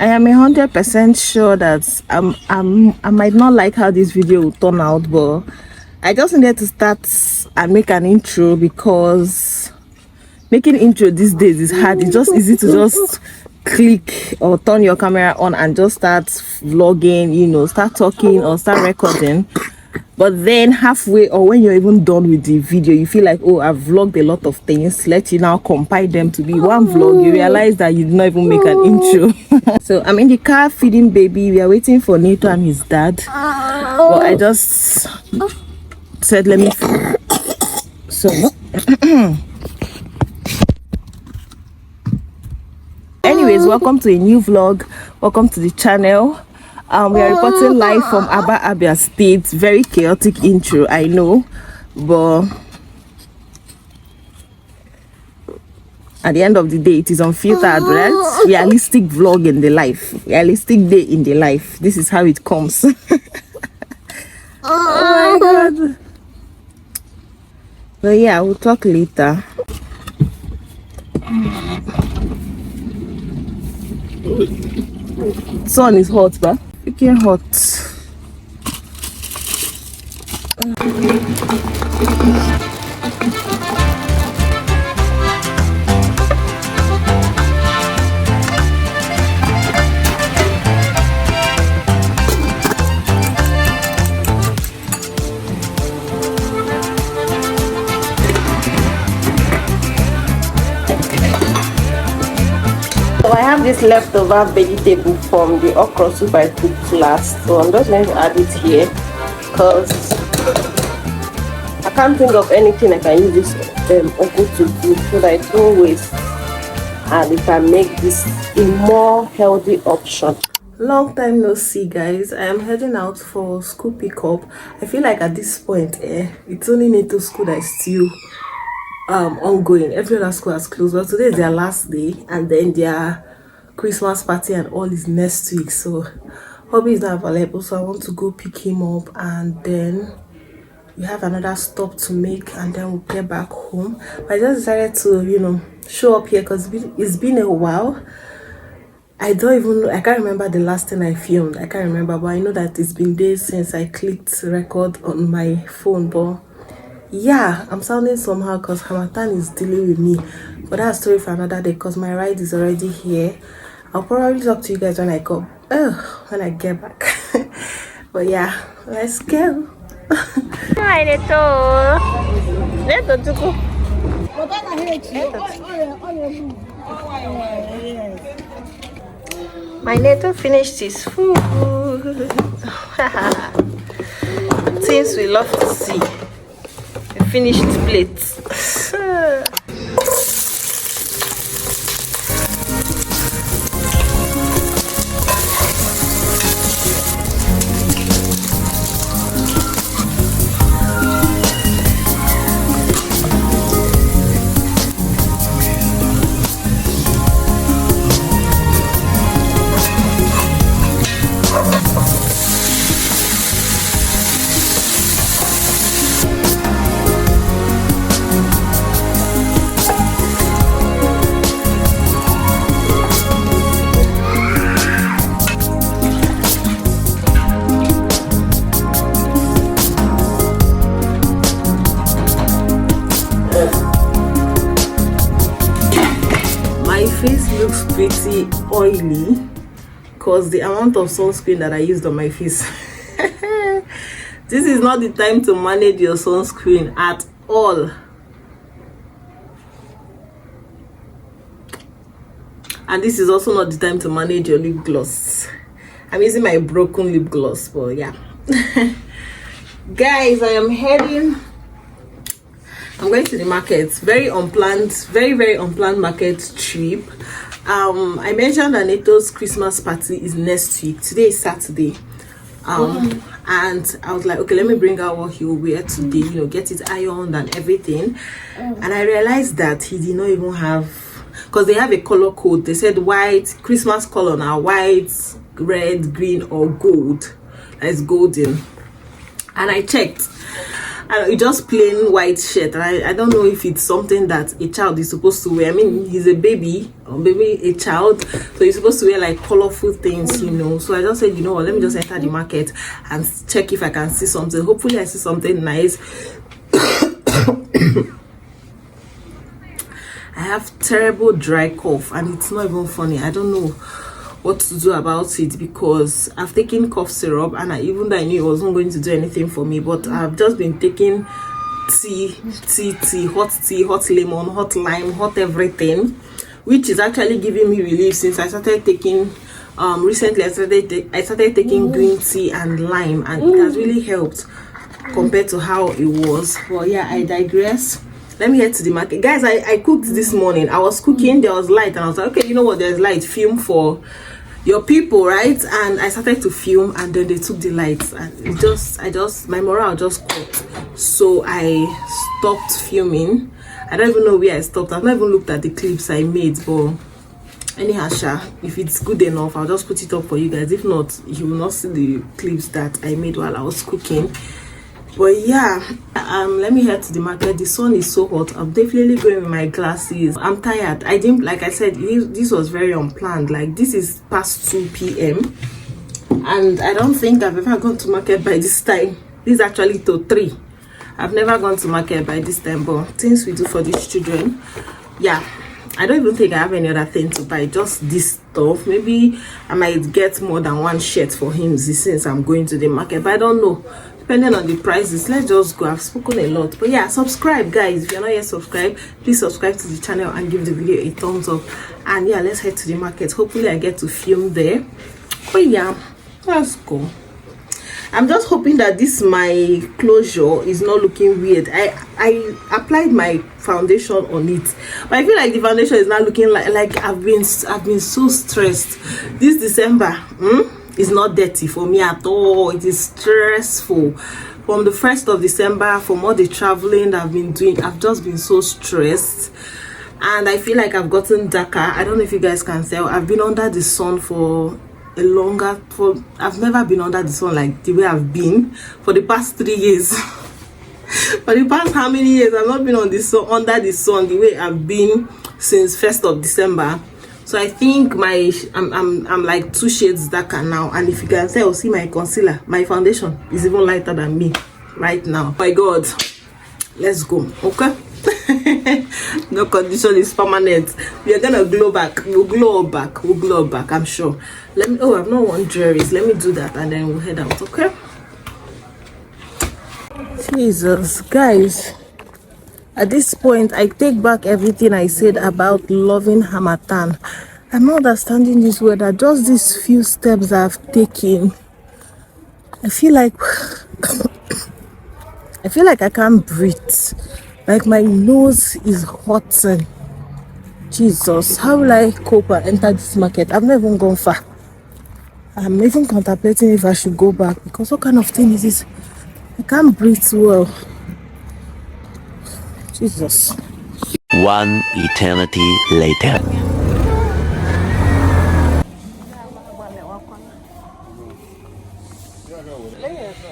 I am 100% sure that I might not like how this video will turn out, but I just needed to start and make an intro because making intro these days is hard. It's just easy to just click or turn your camera on and just start vlogging, you know, start talking or start recording. But then halfway or when you're even done with the video, you feel like, oh, I've vlogged a lot of things. Let you now compile them to be one vlog. You realize that you did not even make an intro. So I'm in the car feeding baby. We are waiting for Nato and his dad. But I just said, let me. So. Anyways, welcome to a new vlog. Welcome to the channel. We are reporting live from Abia State. Very chaotic intro, I know, but at the end of the day, it is unfiltered, right? Realistic vlog in the life, realistic day in the life. This is how it comes. Oh my god. But yeah, we'll talk later. Sun is hot, but freaking hot. So I have this leftover vegetable from the okra soup I cooked last, so I'm just going to add it here because I can't think of anything I can use this okra to do so that it don't waste and it can make this a more healthy option. Long time no see, guys. I am heading out for school pickup. I feel like at this point it's only Nato school that is still ongoing. Every other school has closed, but today is their last day and then their Christmas party and all is next week, so hubby is not available, so I want to go pick him up and then we have another stop to make and then we'll get back home. But I just decided to, you know, show up here because it's been a while. I can't remember the last time I filmed. I can't remember, but I know that it's been days since I clicked record on my phone. But yeah, I'm sounding somehow because Hamatan is dealing with me, but that's a story for another day because my ride is already here. I'll probably talk to you guys when I get back. But yeah, let's go. Hi, Neto. My Neto finished his food. Things we love to see. A finished plate. Face looks pretty oily because the amount of sunscreen that I used on my face. This is not the time to manage your sunscreen at all. And this is also not the time to manage your lip gloss. I'm using my broken lip gloss, but yeah. Guys, I am heading. I'm going to the market. Very unplanned, very unplanned market trip. I mentioned that Nato's Christmas party is next week. Today is Saturday. And I was like, okay, let me bring out what he will wear today, you know, get it ironed and everything. And I realized that he did not even have, because they have a color code. They said white, Christmas color now, white, red, green, or gold. That's golden. And I checked. and just plain white shirt, and I don't know if it's something that a child is supposed to wear. I mean, he's a baby, or maybe a child, so he's supposed to wear like colorful things, you know. So I just said, you know what, let me just enter the market and check if I can see something. Hopefully I see something nice. I have terrible dry cough, and it's not even funny. I don't know what to do about it, because I've taken cough syrup, and even though I knew it wasn't going to do anything for me, but I've just been taking tea, hot lemon, hot lime, hot everything, which is actually giving me relief since I started taking recently. I started taking green tea and lime, and it has really helped compared to how it was. But yeah, I digress. Let me head to the market, guys. I cooked this morning. I was cooking, there was light, and I was like, okay, you know what, there's light, film for your people, right? And I started to film, and then they took the lights, and my morale just cut. So I stopped filming. I don't even know where I stopped. I've not even looked at the clips I made, but anyhow, if it's good enough, I'll just put it up for you guys. If not, you will not see the clips that I made while I was cooking. But yeah, let me head to the market. The sun is so hot. I'm definitely going with my glasses. I'm tired. I didn't, like I said, this was very unplanned. Like, this is past 2 p.m. and I don't think I've ever gone to market by this time. This is actually to 3. I've never gone to market by this time, but things we do for these children. Yeah, I don't even think I have any other thing to buy, just this stuff. Maybe I might get more than one shirt for him since I'm going to the market, but I don't know, depending on the prices. Let's just go. I've spoken a lot, but yeah, subscribe, guys. If you're not yet subscribed, please subscribe to the channel and give the video a thumbs up. And yeah, let's head to the market. Hopefully I get to film there. But yeah, let's go. I'm just hoping that this my closure is not looking weird. I applied my foundation on it, but I feel like the foundation is not looking like I've been so stressed. This December is not dirty for me at all. It is stressful. From the 1st of December, from all the traveling I've been doing, I've just been so stressed, and I feel like I've gotten darker. I don't know if you guys can tell. I've been under the sun for I've never been under the sun like the way I've been for the past 3 years. For the past how many years I've not been on the sun, under the sun, the way I've been since 1st of December. So I think I'm like 2 shades darker now, and if you can tell, see my concealer, my foundation is even lighter than me right now. My God, let's go. Okay. No condition is permanent. We are gonna glow back. We'll glow back. I'm sure. Let me. Oh, I've not worn jewelries. Let me do that, and then we'll head out. Okay. Jesus, guys. At this point, I take back everything I said about loving Hamatan. I'm not understanding this weather. Just these few steps I've taken, I feel like I can't breathe. Like my nose is hurting. Jesus, how will I cope and enter this market? I've never even gone far. I'm even contemplating if I should go back, because what kind of thing is this? I can't breathe well. Jesus. One eternity later.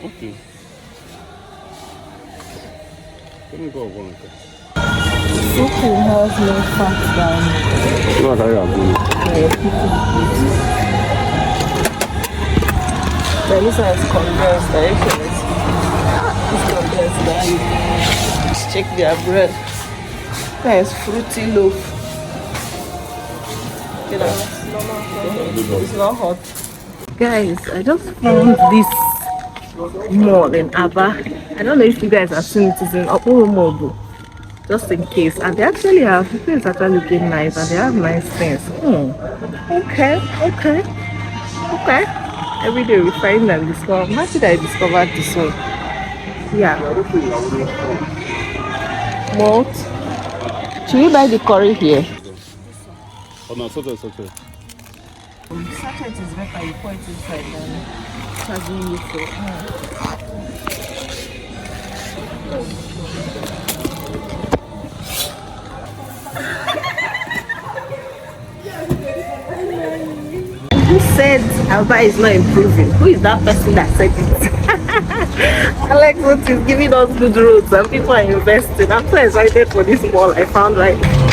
Okay. Let me go. Chicken has no fat than this one is condensed. It's condensed. Let's check their bread. That is fruity loaf. You know, it's not hot. Guys, I just found this mall in Abia. I don't know if you guys have seen it. It's in Opo, just in case. And they actually have, the place actually looking nice, and they have nice things. Okay. Every day we find and discover. How did I discover this one? Yeah. Malt. Should we buy the curry here? Oh no, it's okay. Sachet is better, you pour it inside and charging you for. Who said Alba is not improving? Who is that person that said it? Alex Root is giving us good roads and people are investing. I'm so excited for this mall I found right now.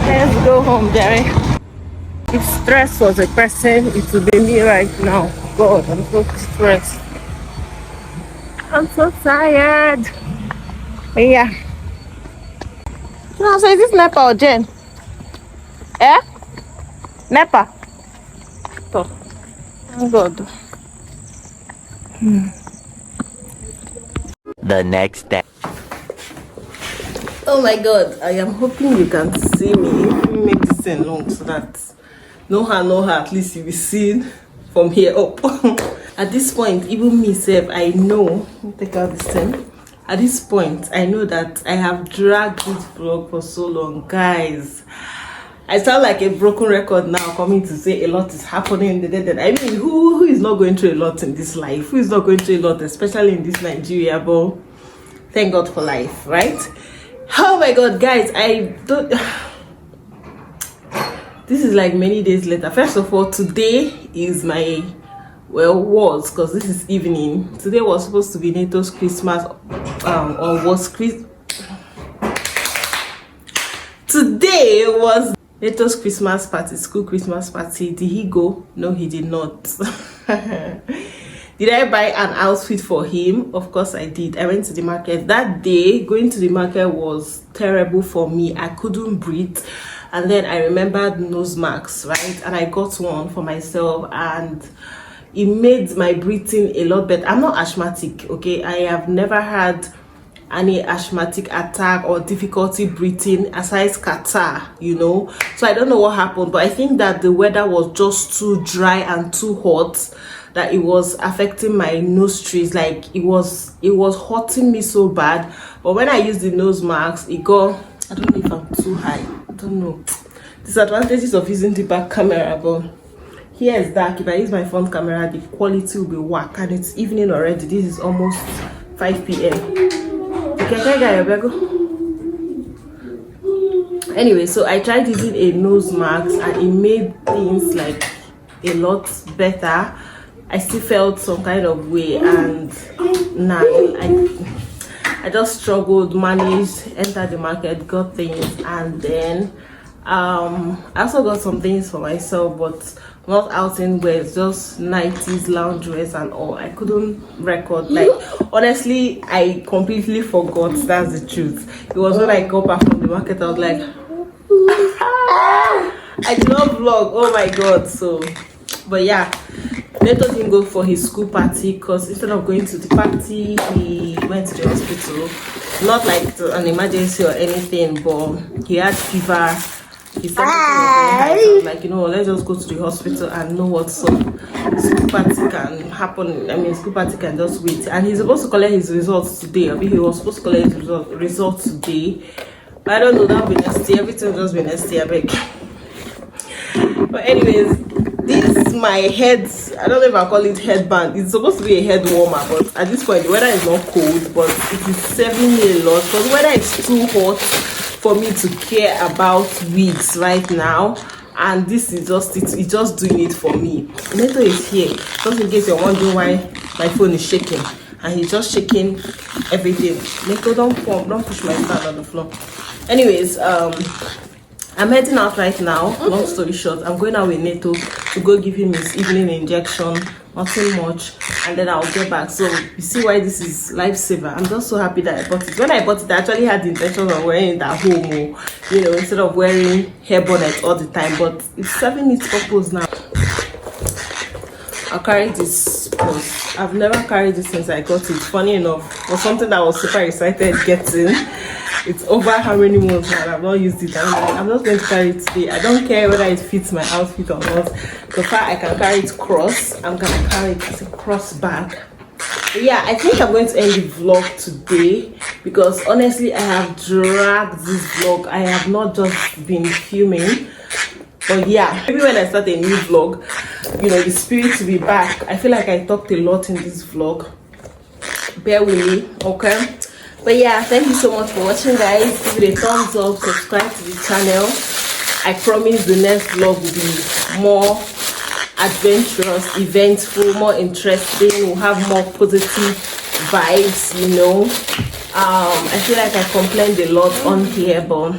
Let's go home, Jerry. If stress was a person, it would be me right now. God, I'm so stressed. I'm so tired. But yeah. So is this Nepa or Jen? Eh? Nepa. So, thank God. The next day. Oh my God, I am hoping you can see me. Let me make this thing long so that no her, at least you will see from here up. At this point, even me self, I know, let me take out this thing. At this point, I know that I have dragged this vlog for so long, guys. I sound like a broken record now, coming to say a lot is happening. I mean, who is not going through a lot in this life? Who is not going through a lot, especially in this Nigeria? But thank God for life, right? Oh my God, guys, I don't. This is like many days later. First of all, today is my, well, was, because this is evening. Today was supposed to be NATO's Christmas, or was today was NATO's Christmas party, school Christmas party. Did he go? No, he did not. Did I buy an outfit for him? Of course I did. I went to the market. That day, going to the market was terrible for me. I couldn't breathe. And then I remembered nose masks, right? And I got one for myself and it made my breathing a lot better. I'm not asthmatic, okay? I have never had any asthmatic attack or difficulty breathing aside catarrh, you know. So I don't know what happened, but I think that the weather was just too dry and too hot that it was affecting my nostrils. Like it was hurting me so bad. But when I used the nose mask, it got, I don't know if I'm too high, I don't know. Disadvantages of using the back camera, but here is dark. If I use my front camera, the quality will be whack, and it's evening already. This is almost 5 p.m. Anyway, so I tried using a nose mask and it made things like a lot better. I still felt some kind of way, and now I just struggled, managed, entered the market, got things, and then I also got some things for myself, but not outing wears, just 90s loungewears and all. I couldn't record. Like honestly, I completely forgot. That's the truth. It was when I got back from the market, I was like, I did not vlog. Oh my God. So, but yeah, Neto didn't go for his school party because instead of going to the party, he went to the hospital. Not like an emergency or anything, but he had fever. He said, I was like, you know, let's just go to the hospital and know what's up. School party can happen. I mean, school party can just wait. And he's supposed to collect his results today. I mean, he was supposed to collect his results today. But I don't know, that'll be next year. Everything will just be next year, I beg. But anyways, this my head, I don't know if I call it headband. It's supposed to be a head warmer, but at this point the weather is not cold, but it is saving me a lot because the weather is too hot for me to care about wigs right now, and this is just it's just doing it for me. Neto is here, just in case you're wondering why my phone is shaking, and he's just shaking everything. Neto, don't push my stand on the floor. Anyways, I'm heading out right now. Long story short, I'm going out with Neto to go give him his evening injection. Nothing much, and then I'll get back. So you see why this is lifesaver. I'm just so happy that I bought it. When I bought it, I actually had the intention of wearing it at home, you know, instead of wearing hair bonnet all the time. But it's serving its purpose now. I'll carry this purse. I've never carried this since I got it. Funny enough, it was something that I was super excited getting. It's over how many months now I've not used it. I'm just going to carry it today. I don't care whether it fits my outfit or not. So far I can carry it cross. I'm going to carry it as a cross bag. But yeah, I think I'm going to end the vlog today because honestly I have dragged this vlog. I have not just been filming. But yeah, maybe when I start a new vlog, you know, the spirit will be back. I feel like I talked a lot in this vlog. Bear with me, okay? But yeah, thank you so much for watching, guys. Give it a thumbs up, subscribe to the channel. I promise the next vlog will be more adventurous, eventful, more interesting. We'll have more positive vibes, you know. I feel like I complained a lot on here, but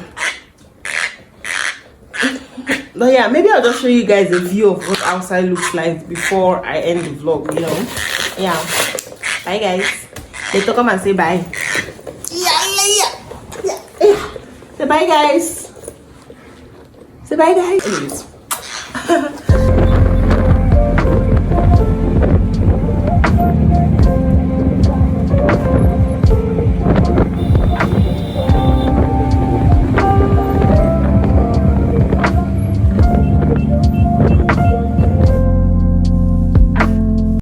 yeah, maybe I'll just show you guys a view of what outside looks like before I end the vlog, you know. Yeah, bye guys. Later, come and say bye. Yeah. Say bye guys. Say bye guys. Anyways.